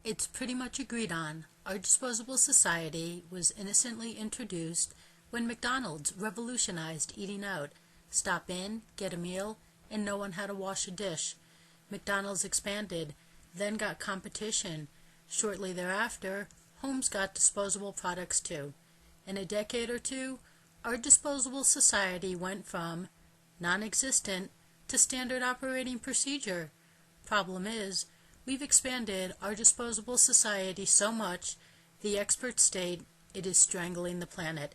It's pretty much agreed on. Our disposable society was innocently introduced when McDonald's revolutionized eating out. Stop in, get a meal, and no one had to wash a dish. McDonald's expanded, then got competition. Shortly thereafter, homes got disposable products too. In a decade or two, our disposable society went from non-existent to standard operating procedure. Problem is, we've expanded our disposable society so much, the experts state it is strangling the planet.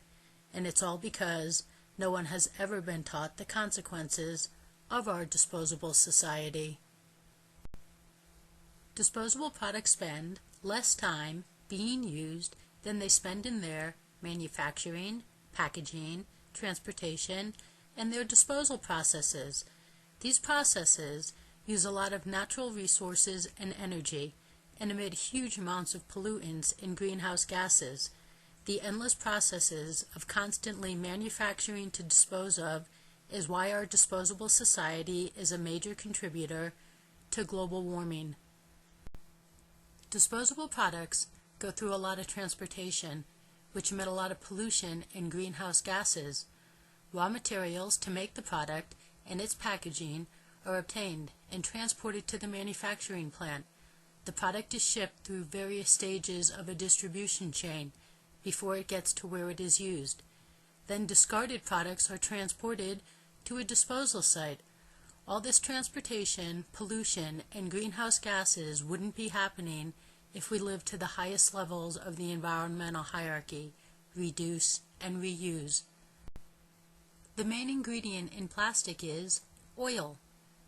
And it's all because no one has ever been taught the consequences of our disposable society. Disposable products spend less time being used than they spend in their manufacturing, packaging, transportation, and their disposal processes. These processes use a lot of natural resources and energy and emit huge amounts of pollutants and greenhouse gases. The endless processes of constantly manufacturing to dispose of is why our disposable society is a major contributor to global warming. Disposable products go through a lot of transportation, which emit a lot of pollution and greenhouse gases. Raw materials to make the product and its packaging are obtained and transported to the manufacturing plant. The product is shipped through various stages of a distribution chain before it gets to where it is used. Then discarded products are transported to a disposal site. All this transportation, pollution, and greenhouse gases wouldn't be happening if we lived to the highest levels of the environmental hierarchy: reduce and reuse. The main ingredient in plastic is oil,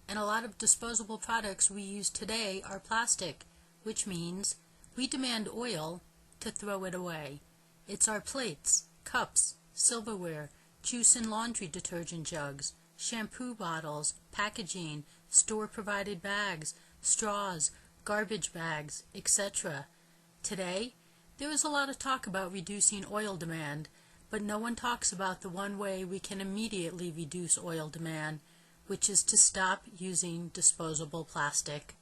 and a lot of disposable products we use today are plastic, which means we demand oil to throw it away. It's our plates, cups, silverware, juice and laundry detergent jugs, shampoo bottles, packaging, store-provided bags, straws, garbage bags, etc. Today, there is a lot of talk about reducing oil demand, but no one talks about the one way we can immediately reduce oil demand, which is to stop using disposable plastic.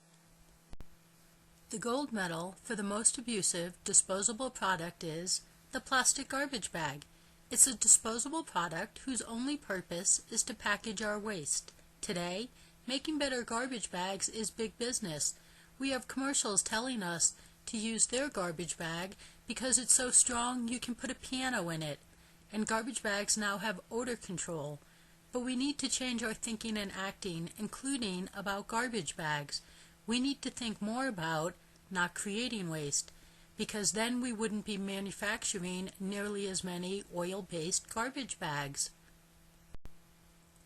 The gold medal for the most abusive disposable product is the plastic garbage bag. It's a disposable product whose only purpose is to package our waste. Today, making better garbage bags is big business. We have commercials telling us to use their garbage bag because it's so strong you can put a piano in it. And garbage bags now have odor control. But we need to change our thinking and acting, including about garbage bags. We need to think more about not creating waste, because then we wouldn't be manufacturing nearly as many oil-based garbage bags.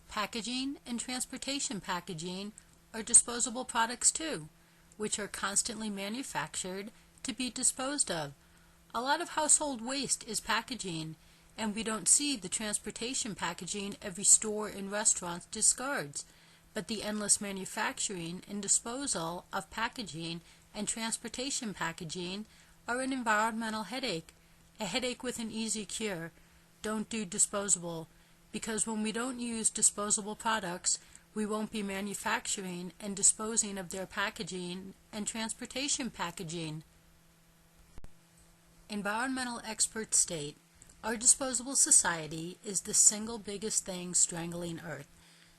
Packaging and transportation packaging are disposable products too, which are constantly manufactured to be disposed of. A lot of household waste is packaging, and we don't see the transportation packaging every store and restaurant discards. But the endless manufacturing and disposal of packaging and transportation packaging are an environmental headache, a headache with an easy cure. Don't do disposable, because when we don't use disposable products, we won't be manufacturing and disposing of their packaging and transportation packaging. Environmental experts state, our disposable society is the single biggest thing strangling Earth.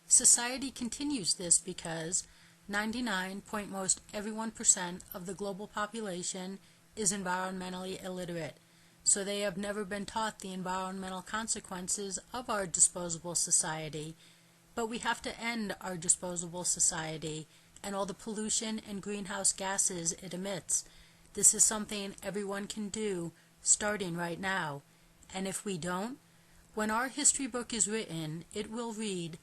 Society continues this because 99.most everyone% of the global population is environmentally illiterate, so they have never been taught the environmental consequences of our disposable society. But we have to end our disposable society and all the pollution and greenhouse gases it emits. This is something everyone can do starting right now. And if we don't, when our history book is written, it will read,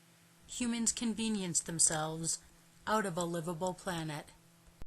"Humans convenienced themselves out of a livable planet."